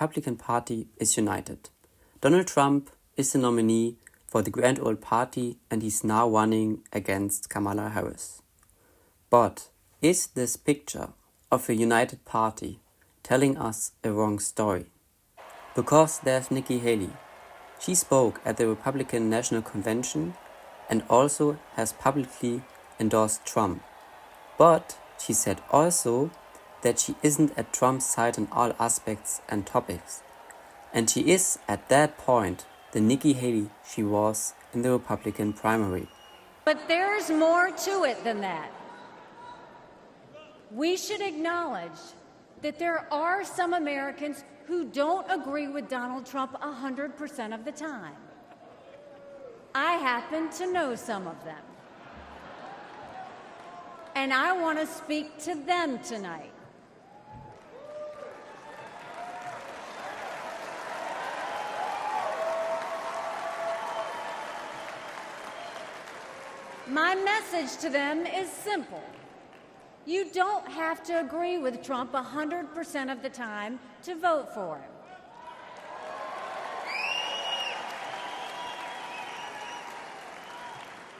Republican Party is united. Donald Trump is the nominee for the Grand Old Party and he's now running against Kamala Harris. But is this picture of a united party telling us a wrong story? Because there's Nikki Haley. She spoke at the Republican National Convention and also has publicly endorsed Trump. But she said also that she isn't at Trump's side on all aspects and topics. And she is, at that point, the Nikki Haley she was in the Republican primary. But there's more to it than that. We should acknowledge that there are some Americans who don't agree with Donald Trump 100% of the time. I happen to know some of them. And I want to speak to them tonight. My message to them is simple. You don't have to agree with Trump 100% of the time to vote for him.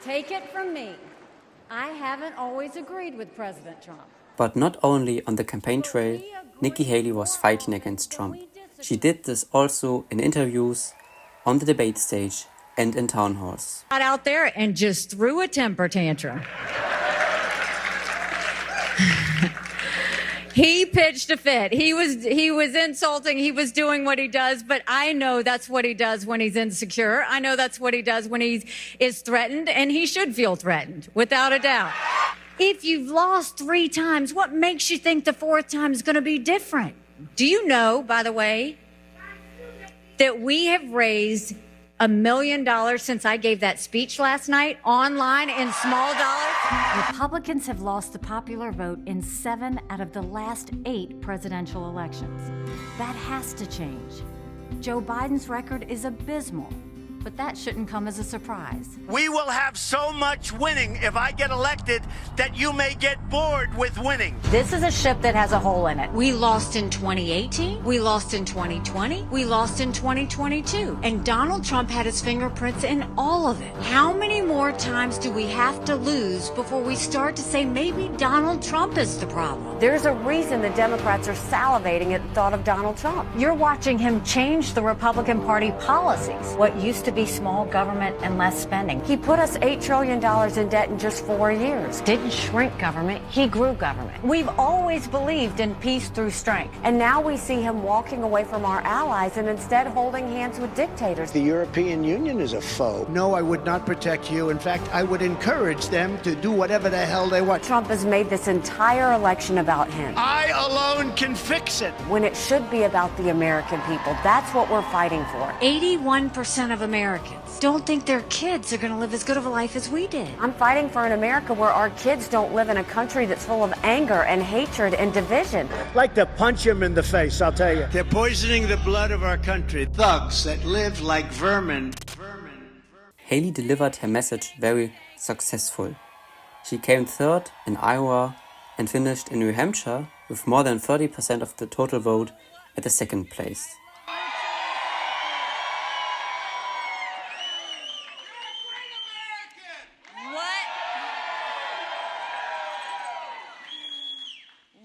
Take it from me. I haven't always agreed with President Trump. But not only on the campaign trail, Nikki Haley was fighting against Trump. She did this also in interviews, on the debate stage, and in town halls. Got out there and just threw a temper tantrum. He pitched a fit. He was insulting. He was doing what he does, but I know that's what he does when he's insecure. I know that's what he does when he is threatened, and he should feel threatened, without a doubt. If you've lost 3 times, what makes you think the 4th time is going to be different? Do you know, by the way, that we have raised $1 million since I gave that speech last night online in small dollars? Republicans have lost the popular vote in 7 out of the last 8 presidential elections. That has to change. Joe Biden's record is abysmal, but that shouldn't come as a surprise. We will have so much winning if I get elected that you may get bored with winning. This is a ship that has a hole in it. We lost in 2018, we lost in 2020, we lost in 2022, and Donald Trump had his fingerprints in all of it. How many more times do we have to lose before we start to say maybe Donald Trump is the problem? There's a reason the Democrats are salivating at the thought of Donald Trump. You're watching him change the Republican Party policies. What used to be small government and less spending. He put us $8 trillion in debt in just 4 years. Didn't shrink government, he grew government. We've always believed in peace through strength. And now we see him walking away from our allies and instead holding hands with dictators. The European Union is a foe. No, I would not protect you. In fact, I would encourage them to do whatever the hell they want. Trump has made this entire election about him. I alone can fix it. When it should be about the American people. That's what we're fighting for. 81% of Americans don't think their kids are going to live as good of a life as we did. I'm fighting for an America where our kids don't live in a country that's full of anger and hatred and division. I'd like to punch him in the face, I'll tell you. They're poisoning the blood of our country. Thugs that live like vermin. Haley delivered her message very successful. She came 3rd in Iowa and finished in New Hampshire with more than 30% of the total vote at the 2nd place.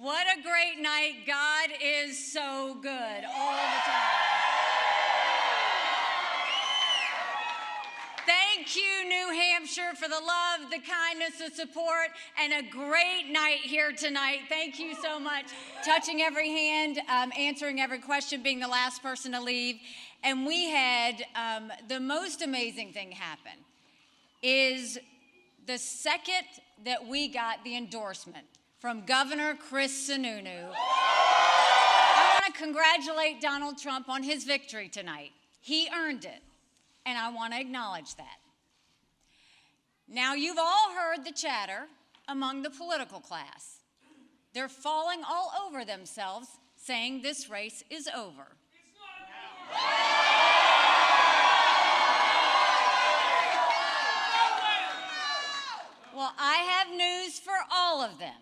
What a great night. God is so good all the time. Thank you, New Hampshire, for the love, the kindness, the support, and a great night here tonight. Thank you so much. Touching every hand, answering every question, being the last person to leave. And we had the most amazing thing happen is the second that we got the endorsement from Governor Chris Sununu. I want to congratulate Donald Trump on his victory tonight. He earned it, and I want to acknowledge that. Now, you've all heard the chatter among the political class. They're falling all over themselves, saying this race is over. Well, I have news for all of them.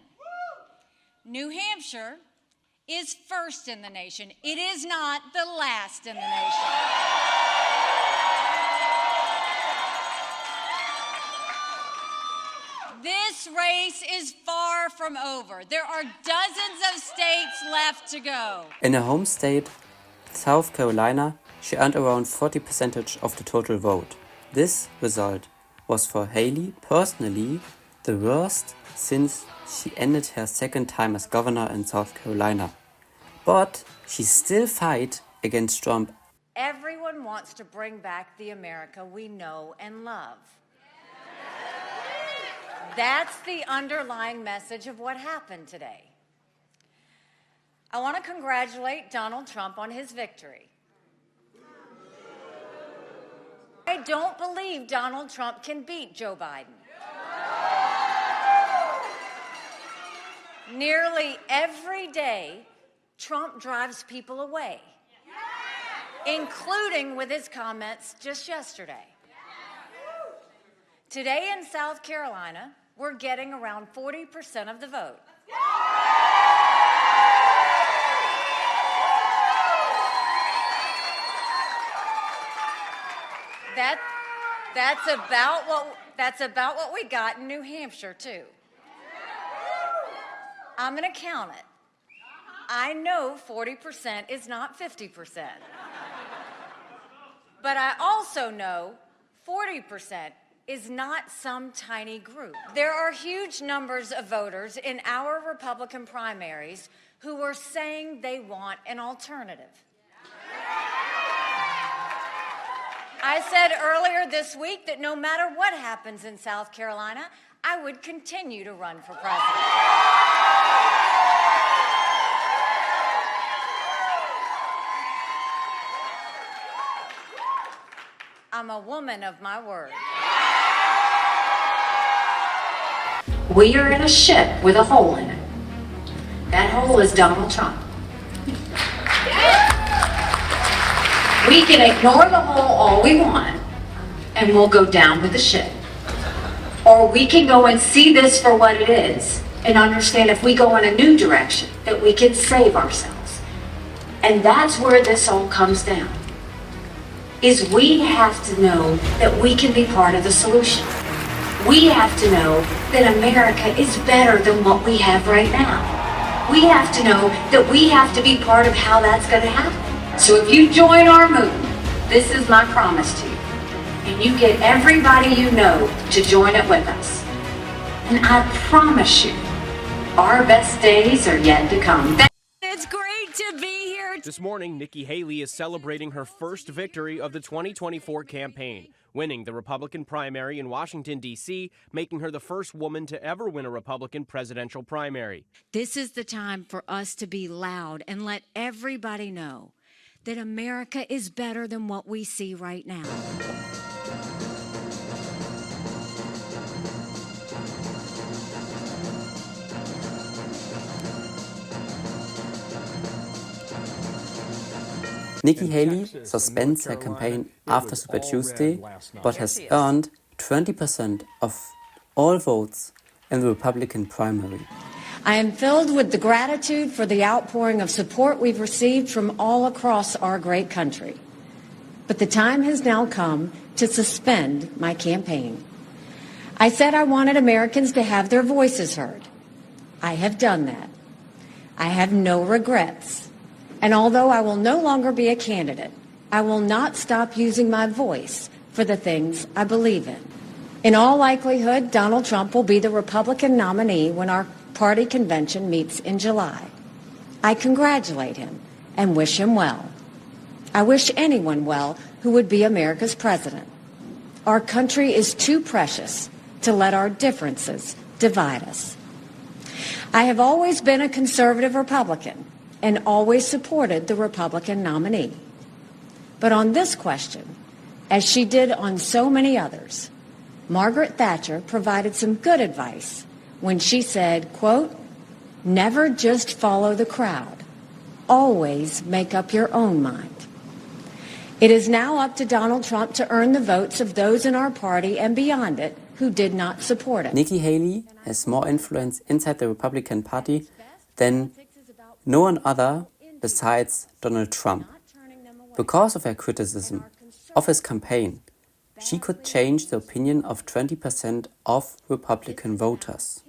New Hampshire is first in the nation. It is not the last in the nation. This race is far from over. There are dozens of states left to go. In her home state, South Carolina, she earned around 40% of the total vote. This result was for Haley personally the worst since she ended her second time as governor in South Carolina. But she still fight against Trump. Everyone wants to bring back the America we know and love. That's the underlying message of what happened today. I want to congratulate Donald Trump on his victory. I don't believe Donald Trump can beat Joe Biden. Nearly every day, Trump drives people away, including with his comments just yesterday. Today in South Carolina, we're getting around 40% of the vote. That's about what we got in New Hampshire, too. I'm going to count it. I know 40% is not 50%. But I also know 40% is not some tiny group. There are huge numbers of voters in our Republican primaries who are saying they want an alternative. I said earlier this week that no matter what happens in South Carolina, I would continue to run for president. I'm a woman of my word. We are in a ship with a hole in it. That hole is Donald Trump. We can ignore the hole all we want, and we'll go down with the ship. Or we can go and see this for what it is, and understand if we go in a new direction, that we can save ourselves. And that's where this all comes down, is we have to know that we can be part of the solution. We have to know that America is better than what we have right now. We have to know that we have to be part of how that's going to happen. So if you join our movement, this is my promise to you, and you get everybody you know to join it with us. And I promise you, our best days are yet to come. It's great to be here. This morning, Nikki Haley is celebrating her first victory of the 2024 campaign, winning the Republican primary in Washington, D.C., making her the first woman to ever win a Republican presidential primary. This is the time for us to be loud and let everybody know that America is better than what we see right now. Nikki Haley suspends her campaign after Super Tuesday, but has earned 20% of all votes in the Republican primary. I am filled with the gratitude for the outpouring of support we've received from all across our great country. But the time has now come to suspend my campaign. I said I wanted Americans to have their voices heard. I have done that. I have no regrets. And although I will no longer be a candidate, I will not stop using my voice for the things I believe in. In all likelihood, Donald Trump will be the Republican nominee when our party convention meets in July. I congratulate him and wish him well. I wish anyone well who would be America's president. Our country is too precious to let our differences divide us. I have always been a conservative Republican and always supported the Republican nominee. But on this question, as she did on so many others, Margaret Thatcher provided some good advice when she said, quote, "Never just follow the crowd. Always make up your own mind." It is now up to Donald Trump to earn the votes of those in our party and beyond it who did not support it. Nikki Haley has more influence inside the Republican Party than no one other besides Donald Trump. Because of her criticism of his campaign, she could change the opinion of 20% of Republican voters.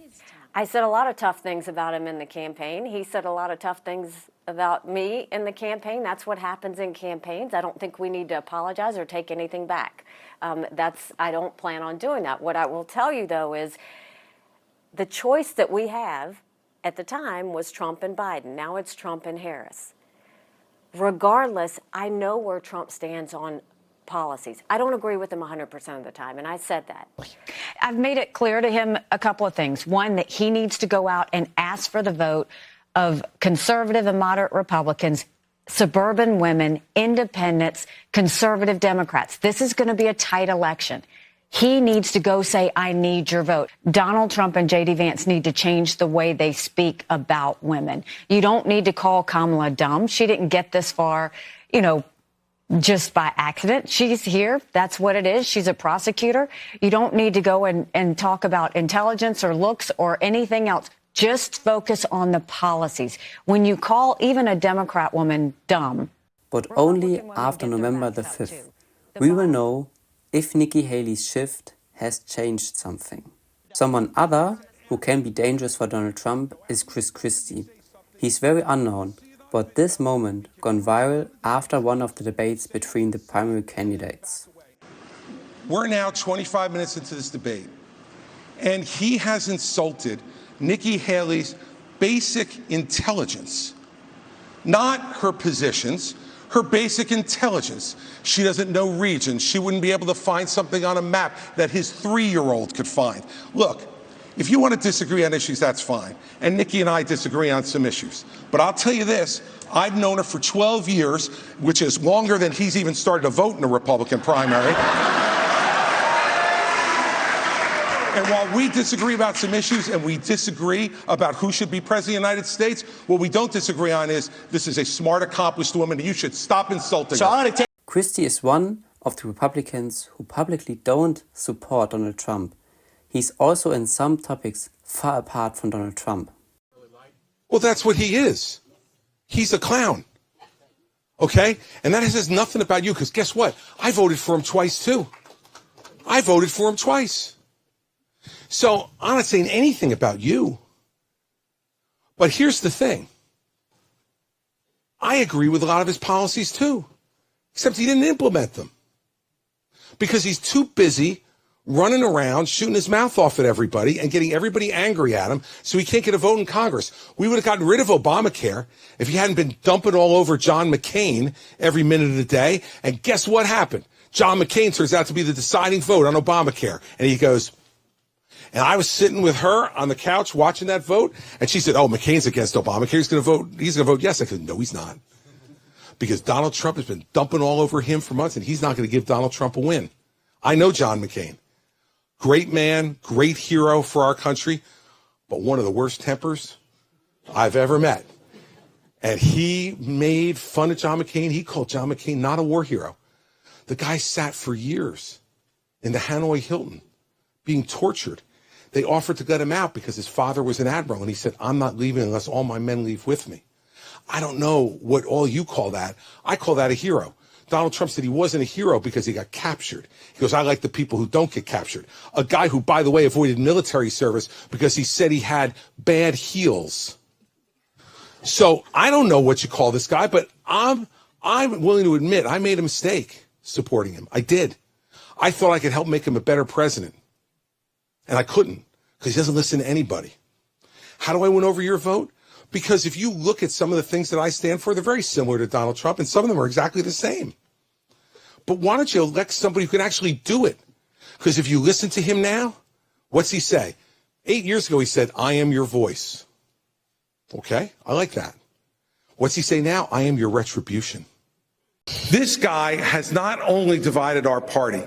I said a lot of tough things about him in the campaign. He said a lot of tough things about me in the campaign. That's what happens in campaigns. I don't think we need to apologize or take anything back. I don't plan on doing that. What I will tell you, though, is the choice that we have at the time was Trump and Biden. Now it's Trump and Harris. Regardless, I know where Trump stands on policies. I don't agree with him 100% of the time, and I said that. I've made it clear to him a couple of things. One, that he needs to go out and ask for the vote of conservative and moderate Republicans, suburban women, independents, conservative Democrats. This is going to be a tight election. He needs to go say, I need your vote. Donald Trump and J.D. Vance need to change the way they speak about women. You don't need to call Kamala dumb. She didn't get this far, just by accident. She's here. That's what it is. She's a prosecutor. You don't need to go and talk about intelligence or looks or anything else. Just focus on the policies. When you call even a Democrat woman dumb. But only after November the 5th, we will know if Nikki Haley's shift has changed something. Someone other who can be dangerous for Donald Trump is Chris Christie. He's very unknown, but this moment gone viral after one of the debates between the primary candidates. We're now 25 minutes into this debate, and he has insulted Nikki Haley's basic intelligence, not her positions, her basic intelligence. She doesn't know regions. She wouldn't be able to find something on a map that his 3-year-old could find. Look, if you want to disagree on issues, that's fine. And Nikki and I disagree on some issues. But I'll tell you this, I've known her for 12 years, which is longer than he's even started to vote in a Republican primary. And while we disagree about some issues and we disagree about who should be president of the United States, what we don't disagree on is this is a smart, accomplished woman, and you should stop insulting her. Christie is one of the Republicans who publicly don't support Donald Trump. He's also in some topics far apart from Donald Trump. Well, that's what he is. He's a clown. Okay? And that says nothing about you, because guess what? I voted for him twice, too. I voted for him twice. So I'm not saying anything about you. But here's the thing. I agree with a lot of his policies, too. Except he didn't implement them. Because he's too busy running around, shooting his mouth off at everybody and getting everybody angry at him so he can't get a vote in Congress. We would have gotten rid of Obamacare if he hadn't been dumping all over John McCain every minute of the day. And guess what happened? John McCain turns out to be the deciding vote on Obamacare. And he goes, and I was sitting with her on the couch watching that vote, and she said, oh, McCain's against Obamacare. He's going to vote yes. I said, no, he's not. Because Donald Trump has been dumping all over him for months, and he's not going to give Donald Trump a win. I know John McCain. Great man, great hero for our country, but one of the worst tempers I've ever met. And he made fun of John McCain. He called John McCain not a war hero. The guy sat for years in the Hanoi Hilton being tortured. They offered to let him out because his father was an admiral, and he said, I'm not leaving unless all my men leave with me. I don't know what all you call that. I call that a hero. Donald Trump said he wasn't a hero because he got captured. He goes, I like the people who don't get captured. A guy who, by the way, avoided military service because he said he had bad heels. So I don't know what you call this guy, but I'm willing to admit I made a mistake supporting him. I did. I thought I could help make him a better president. And I couldn't because he doesn't listen to anybody. How do I win over your vote? Because if you look at some of the things that I stand for, they're very similar to Donald Trump, and some of them are exactly the same. But why don't you elect somebody who can actually do it? Because if you listen to him now, what's he say? 8 years ago, he said, I am your voice. Okay, I like that. What's he say now? I am your retribution. This guy has not only divided our party,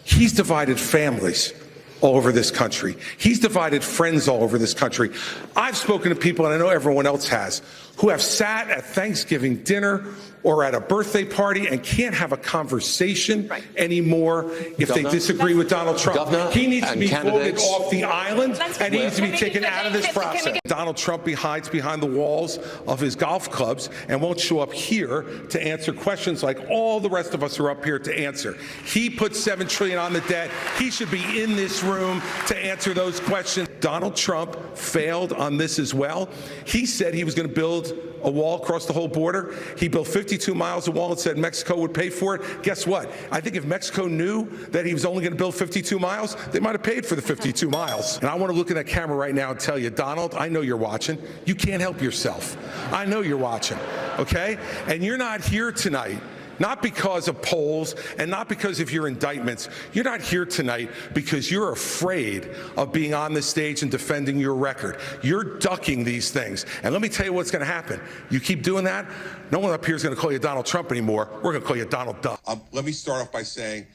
he's divided families all over this country. He's divided friends all over this country. I've spoken to people, and I know everyone else has, who have sat at Thanksgiving dinner or at a birthday party and can't have a conversation anymore if they disagree with Donald Trump. He needs to be voted off the island and he needs to be taken out of this process. Donald Trump hides behind the walls of his golf clubs and won't show up here to answer questions like all the rest of us are up here to answer. He put $7 trillion on the debt. He should be in this room to answer those questions. Donald Trump failed on this as well. He said he was going to build a wall across the whole border. He built 52 miles of wall and said Mexico would pay for it. Guess what? I think if Mexico knew that he was only going to build 52 miles, they might have paid for the 52 miles. And I want to look in that camera right now and tell you, Donald, I know you're watching. You can't help yourself. I know you're watching, okay? And you're not here tonight not because of polls and not because of your indictments. You're not here tonight because you're afraid of being on the stage and defending your record. You're ducking these things. And let me tell you what's going to happen. You keep doing that, no one up here is going to call you Donald Trump anymore. We're going to call you Donald Duck. Let me start off by saying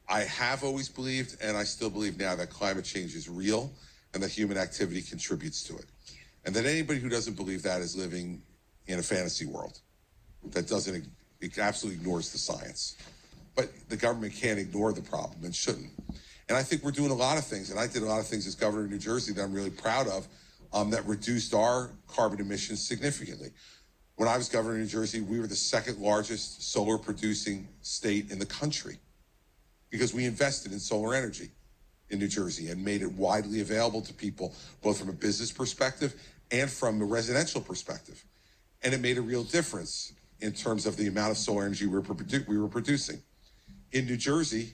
I have always believed, and I still believe now, that climate change is real and that human activity contributes to it. And that anybody who doesn't believe that is living in a fantasy world that it absolutely ignores the science. But the government can't ignore the problem and shouldn't. And I think we're doing a lot of things, and I did a lot of things as governor of New Jersey that I'm really proud of, that reduced our carbon emissions significantly. When I was governor of New Jersey, we were the second largest solar producing state in the country because we invested in solar energy in New Jersey and made it widely available to people, both from a business perspective and from a residential perspective. And it made a real difference in terms of the amount of solar energy we were producing. In New Jersey,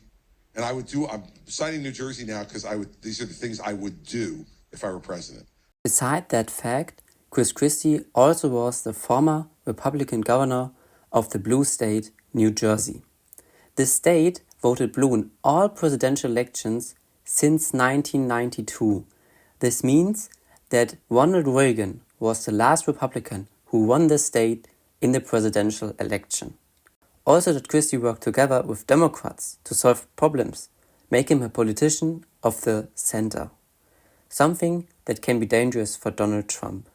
and I'm citing New Jersey now because these are the things I would do if I were president. Beside that fact, Chris Christie also was the former Republican governor of the blue state, New Jersey. This state voted blue in all presidential elections since 1992. This means that Ronald Reagan was the last Republican who won the state in the presidential election. Also that Christie worked together with Democrats to solve problems, make him a politician of the center. Something that can be dangerous for Donald Trump.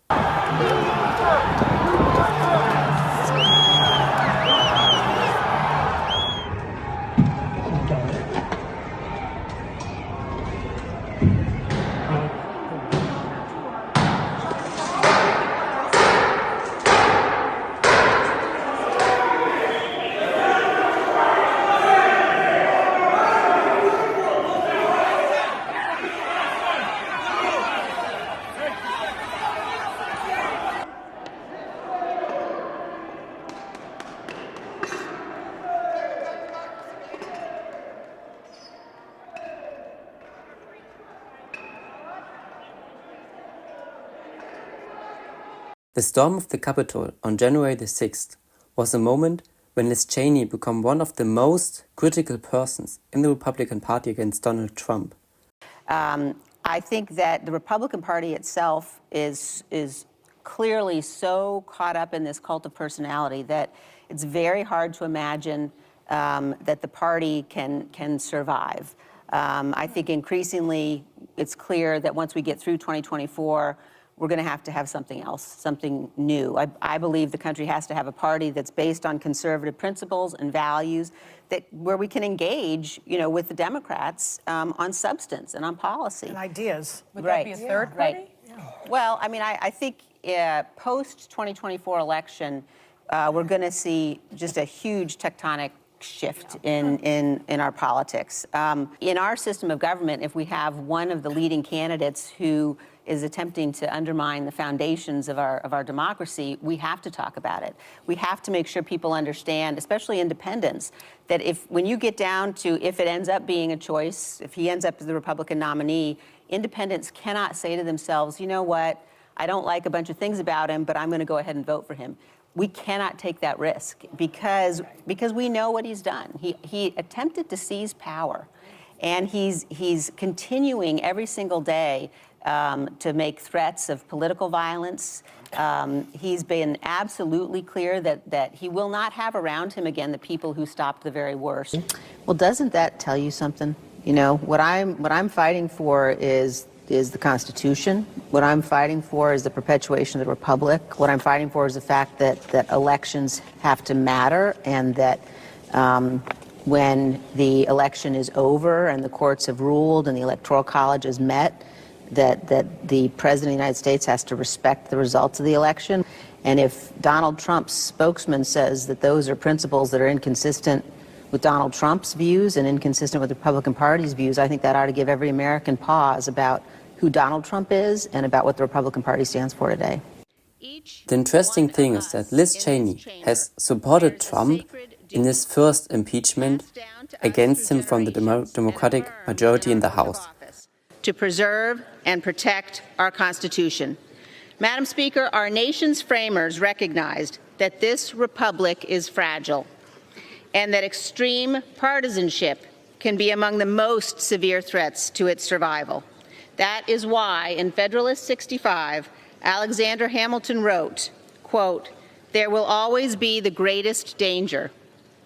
The storm of the Capitol on January the 6th was a moment when Liz Cheney became one of the most critical persons in the Republican Party against Donald Trump. I think that the Republican Party itself is clearly so caught up in this cult of personality that it's very hard to imagine that the party can survive. I think increasingly it's clear that once we get through 2024, we're going to have something else, something new. I believe the country has to have a party that's based on conservative principles and values, where we can engage, with the Democrats on substance and on policy. And ideas. Would that be a third party? Right. Yeah. Well, I mean, I think post-2024 election, we're going to see just a huge tectonic shift in our politics. In our system of government, if we have one of the leading candidates who is attempting to undermine the foundations of our democracy, we have to talk about it. We have to make sure people understand, especially independents, that when you get down to if it ends up being a choice, if he ends up as the Republican nominee, independents cannot say to themselves, you know what, I don't like a bunch of things about him, but I'm going to go ahead and vote for him. We cannot take that risk because we know what he's done. He attempted to seize power, and he's continuing every single day to make threats of political violence. He's been absolutely clear that he will not have around him again the people who stopped the very worst. Well, doesn't that tell you something? What I'm fighting for is is the Constitution. What I'm fighting for is the perpetuation of the Republic. What I'm fighting for is the fact that elections have to matter, and that when the election is over and the courts have ruled and the Electoral College has met, that the President of the United States has to respect the results of the election. And if Donald Trump's spokesman says that those are principles that are inconsistent with Donald Trump's views and inconsistent with the Republican Party's views, I think that ought to give every American pause about who Donald Trump is and about what the Republican Party stands for today. The interesting thing is that Liz Cheney has supported Trump in his first impeachment against him from the Democratic majority in the House. To preserve and protect our Constitution. Madam Speaker, our nation's framers recognized that this republic is fragile and that extreme partisanship can be among the most severe threats to its survival. That is why in Federalist 65, Alexander Hamilton wrote, quote, "There will always be the greatest danger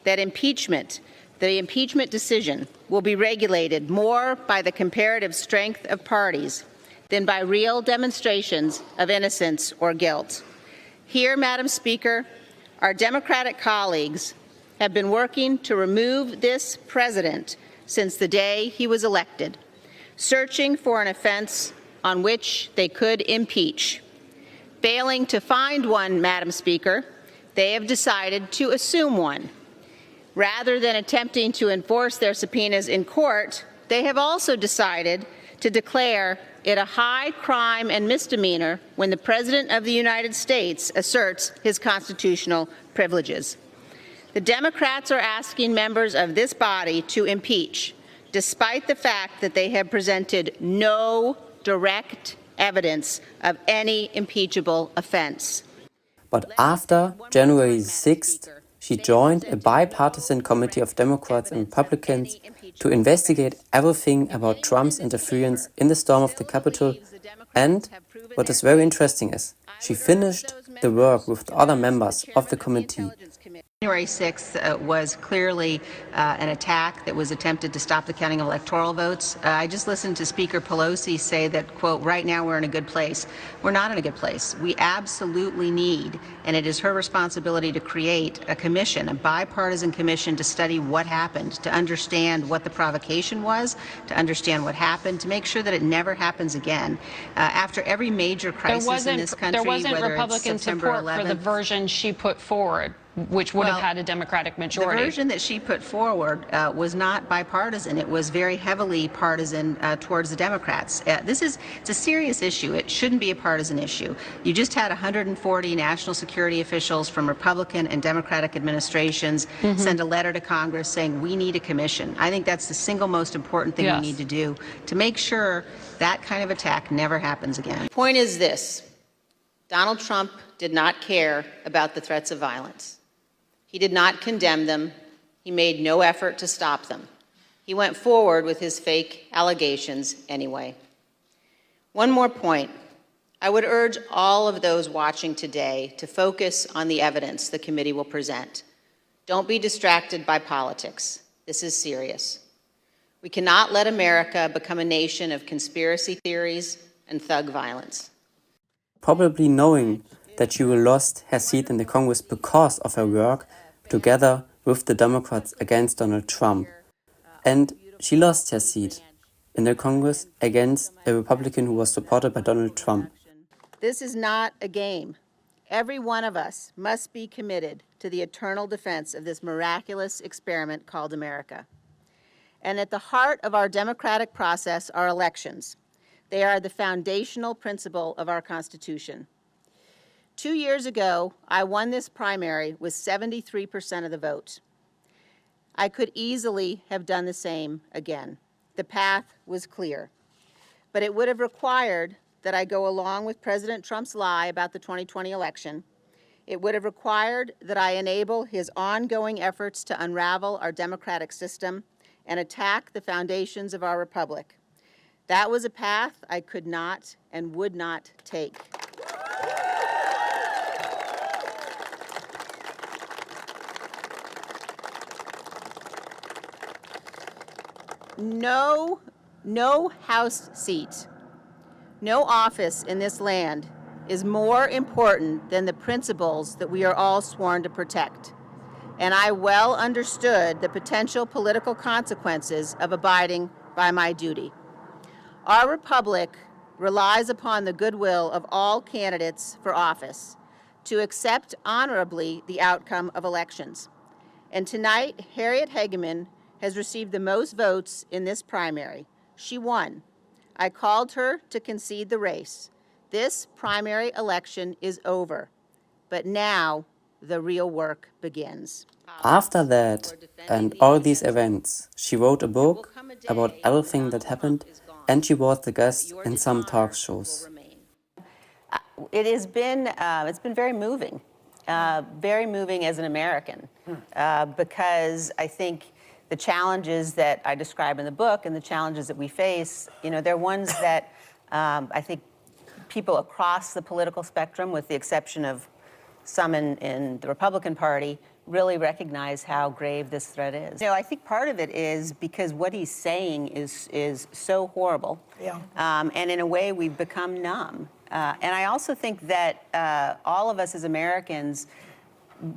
that the impeachment decision will be regulated more by the comparative strength of parties than by real demonstrations of innocence or guilt." Here, Madam Speaker, our Democratic colleagues have been working to remove this president since the day he was elected, searching for an offense on which they could impeach. Failing to find one, Madam Speaker, they have decided to assume one. Rather than attempting to enforce their subpoenas in court, they have also decided to declare it a high crime and misdemeanor when the President of the United States asserts his constitutional privileges. The Democrats are asking members of this body to impeach, despite the fact that they have presented no direct evidence of any impeachable offense. But after January 6th, she joined a bipartisan committee of Democrats and Republicans to investigate everything about Trump's interference in the storm of the Capitol. And what is very interesting is, she finished the work with the other members of the committee. January 6th was clearly an attack that was attempted to stop the counting of electoral votes. I just listened to Speaker Pelosi say that, quote, "Right now we're in a good place." We're not in a good place. We absolutely need, and it is her responsibility to create a commission, a bipartisan commission to study what happened, to understand what the provocation was, to understand what happened, to make sure that it never happens again. After every major crisis in this country, there wasn't whether Republican it's September support 11th, for the version she put forward, which would have had a Democratic majority. The version that she put forward was not bipartisan. It was very heavily partisan towards the Democrats. It's a serious issue. It shouldn't be a partisan issue. You just had 140 national security officials from Republican and Democratic administrations send a letter to Congress saying we need a commission. I think that's the single most important thing we need to do to make sure that kind of attack never happens again. Point is this: Donald Trump did not care about the threats of violence. He did not condemn them. He made no effort to stop them. He went forward with his fake allegations anyway. One more point. I would urge all of those watching today to focus on the evidence the committee will present. Don't be distracted by politics. This is serious. We cannot let America become a nation of conspiracy theories and thug violence. Probably knowing that she will lost her seat in the Congress because of her work together with the Democrats against Donald Trump. And she lost her seat in the Congress against a Republican who was supported by Donald Trump. This is not a game. Every one of us must be committed to the eternal defense of this miraculous experiment called America. And at the heart of our democratic process are elections. They are the foundational principle of our Constitution. 2 years ago, I won this primary with 73% of the vote. I could easily have done the same again. The path was clear. But it would have required that I go along with President Trump's lie about the 2020 election. It would have required that I enable his ongoing efforts to unravel our democratic system and attack the foundations of our republic. That was a path I could not and would not take. No House seat No office in this land is more important than the principles that we are all sworn to protect. And I well understood the potential political consequences of abiding by my duty. Our republic relies upon the goodwill of all candidates for office to accept honorably the outcome of elections. And tonight, Harriet Hageman has received the most votes in this primary. She won. I called her to concede the race. This primary election is over, but now the real work begins. After that and all these events, she wrote a book about everything that happened, and she was the guest in some talk shows. It has been, it's been very moving as an American, because I think the challenges that I describe in the book and the challenges that we face, you know, they're ones that I think people across the political spectrum, with the exception of some in the Republican Party, really recognize how grave this threat is. You know, I think part of it is because what he's saying is so horrible. Yeah. And in a way, we've become numb. And I also think that all of us as Americans,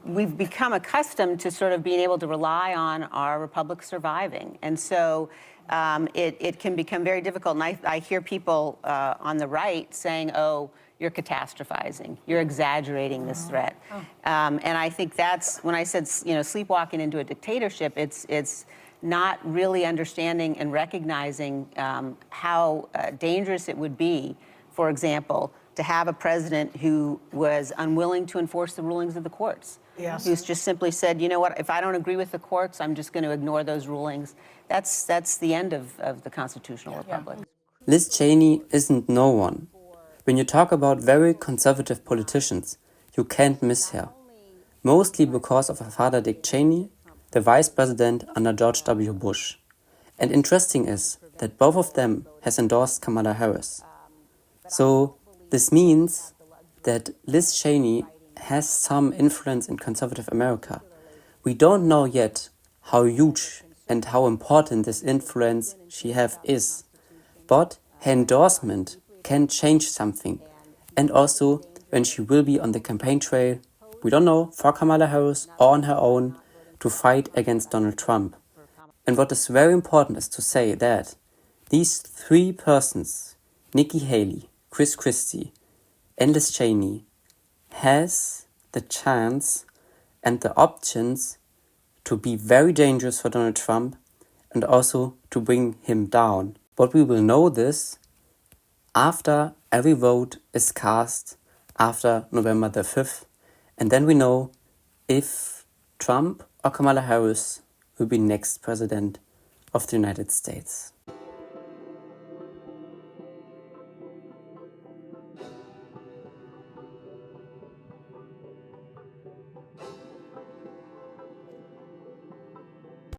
we've become accustomed to sort of being able to rely on our republic surviving. And so it can become very difficult. And I hear people on the right saying, oh, you're catastrophizing, you're exaggerating this threat. And I think that's, when I said, you know, sleepwalking into a dictatorship, it's not really understanding and recognizing how dangerous it would be, for example, to have a president who was unwilling to enforce the rulings of the courts. Yes. Who's just simply said, you know what, if I don't agree with the courts, I'm just going to ignore those rulings. That's the end of the constitutional republic. Liz Cheney isn't no one. When you talk about very conservative politicians, you can't miss her. Mostly because of her father Dick Cheney, the vice president under George W. Bush. And interesting is that both of them has endorsed Kamala Harris. So this means that Liz Cheney has some influence in conservative America. We don't know yet how huge and how important this influence she is. But her endorsement can change something. And also, when she will be on the campaign trail, we don't know, for Kamala Harris or on her own, to fight against Donald Trump. And what is very important is to say that these three persons, Nikki Haley, Chris Christie, and Liz Cheney, has the chance and the options to be very dangerous for Donald Trump and also to bring him down. But we will know this after every vote is cast after November the 5th, and then we know if Trump or Kamala Harris will be next president of the United States.